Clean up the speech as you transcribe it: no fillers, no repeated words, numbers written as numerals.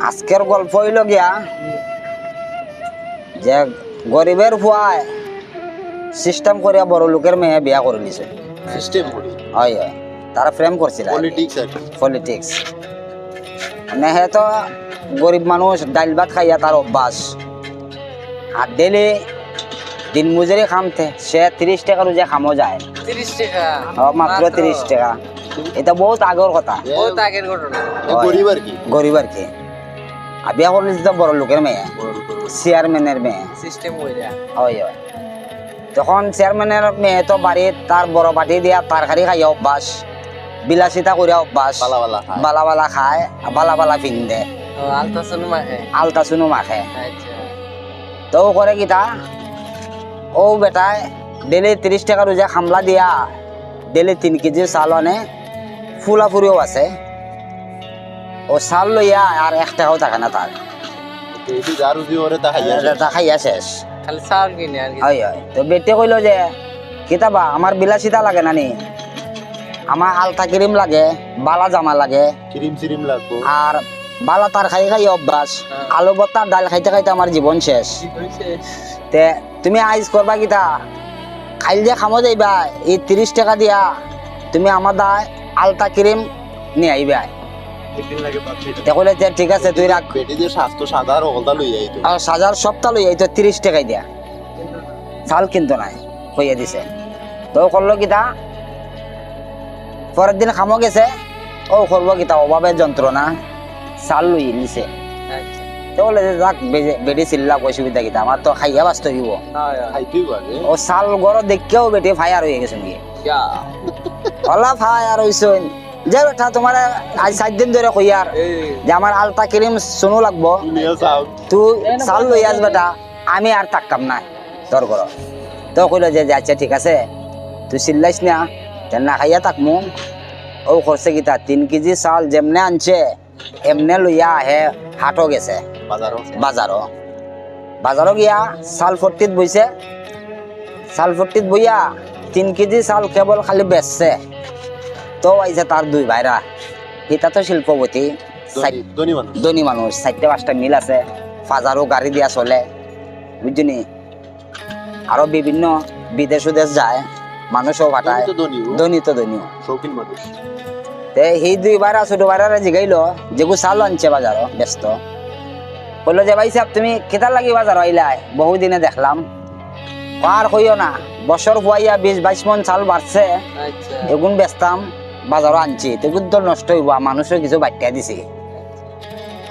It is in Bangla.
আজকের গল্প হইল গিয়া যে গরিবের ফুয়ায় সিস্টেম করিয়া বড় লোকের মেয়ে বিয়া করে নিছে। সিস্টেম করি হয় হয়, তারা প্রেম করছিল। পলিটিক্স আর কি। পলিটিক্স মানে হে তো গরিব মানুষ, ডাইল ভাত খাইয়া তার অভ্যাস। আর ডেলি দিন মজুরি খামতে সে 30 টাকা রোজে খামো যায়। 30 টাকা মাত্র 30 টাকা। এটা বহুত আগের কথা, বহুত আগের ঘটনা। গরিব আর কি। গরিব আর কি। আর বিয়া করলে তো বড় লোকের মেয়ে, চেয়ারম্যানের মেয়ে। সিস্টেম কইরা হয় হয়, তখন চেয়ারম্যানের মেয়ে তো বাড়ির তার বড় পাটি দিয়া তরকারি খাইয়া অভ্যাস, বিলাসিতা করিয়া অভ্যাস, বালা বালা খায়। বালা বালা খায়, বালা বালা পিন্ধে, ও আলতাসন মাখে। আলতা চুনো মাখে। আচ্ছা তো ও করে কিতা, ও বেটায় ডেলি 30 টাকা রোজা খামলা দিয়া ডেলি 3 কেজি চাল আনে। ফুলা ফুরিও আছে, ও চাল লইয়া আর 1 টাকাও থাকে না তার। এই যার রুজি ওরে তা খাইয়া শেষ। তা খাইয়া শেষ। খালি চাউল কিনে আর কি। হয় হয়, তো বেটে কইল যে কিতাবা আমার বিলাসিতা লাগে নানি, আমার আলতা ক্রিম লাগে, বালা জামা লাগে, ক্রিম সিরিম লাগবো। আর বালা তার খাই খাই অভ্যাস, আলু ভর্তা ডাল খাইতে খাইতে আমার জীবন শেষ। তে তুমি আইজ করবা কিতা, খাইল যে খামো যাইবা এই 30 টাকা দিয়া তুমি আমার দায় আলতা ক্রিম নিয়ে আইবা। তে কইলে যে ঠিক আছে তুই রাখ, বেটি যে স্বাস্থ্য সাদার ওলতা লই আইতো। আর সাজার সপ্তাহ লই এই তো 30 টাকাই দিয়া চাল কিন্তু নাই কইয়া দিছে। তো করলো কিতা, পরের দিন খামো গেছে, ও করবো কিতা অভাবে যন্ত্রণা চাল লই নিছে। আচ্ছা তো বলে যে যাক বেটি চিল্লা অসুবিধা কিতা, আমার তো খাইয়া বাঁচতে হইব। হয় হয় খাইতেই পারে। ও চাল গড় দেখেও বেটি ফায়ার হয়ে গেছে নাকি, ইয়া ওলা ফায়ার হইছইন যে বেটা তোমার আজ 4 দিন ধরে কইয়ার এই যে আমার আলতা ক্রিম শুনো লাগবো, নিয়ে যাও। তুই চাল লই আস বেটা, আমি আর থাকতাম না তোর ঘর। তো কইল যে আচ্ছা ঠিক আছে তুই চিল্লাইস না, না খাইয়া থাকমু। ও করছে কিতা 3 কেজি চাল যেমনে আনছে এমনে লইয়া আহে হাটও গেছে বাজারও। বাজারও গিয়া চাল ফর্তিত বইছে, চাল ফর্তিত বইয়া 3 কেজি চাল কেবল খালি বেচছে। তো আইছে তার 2 ভাইরা, এটা তো শিল্পপতি, ধনী মানুষ। ধনী মানুষ, 4-5টা মিল আছে, বাজারও গাড়ি দিয়া চলে, বুঝছনি। আরো বিভিন্ন বিদেশ উদেশ যায়, মানুষও পাঠায়, ধনী তো ধনী। শৌখিন মানুষ। তে সেই 2 ভাইরা ছোট ভাইরা জিগাইল যেগু চাল আনছে বাজারও ব্যস্ত, বললো যে ভাই সাহেব তুমি কেতার লাগি বাজার আইলাই, বহুদিনে দেখলাম। আর কইও না, বছর হুয়াইয়া 20-22 মন চাল বাড়ছে, আচ্ছা এগুন বেচতাম বাজারও আনছি, তেগুন তো নষ্ট হইব, মানুষও কিছু বাট্টা দিছি।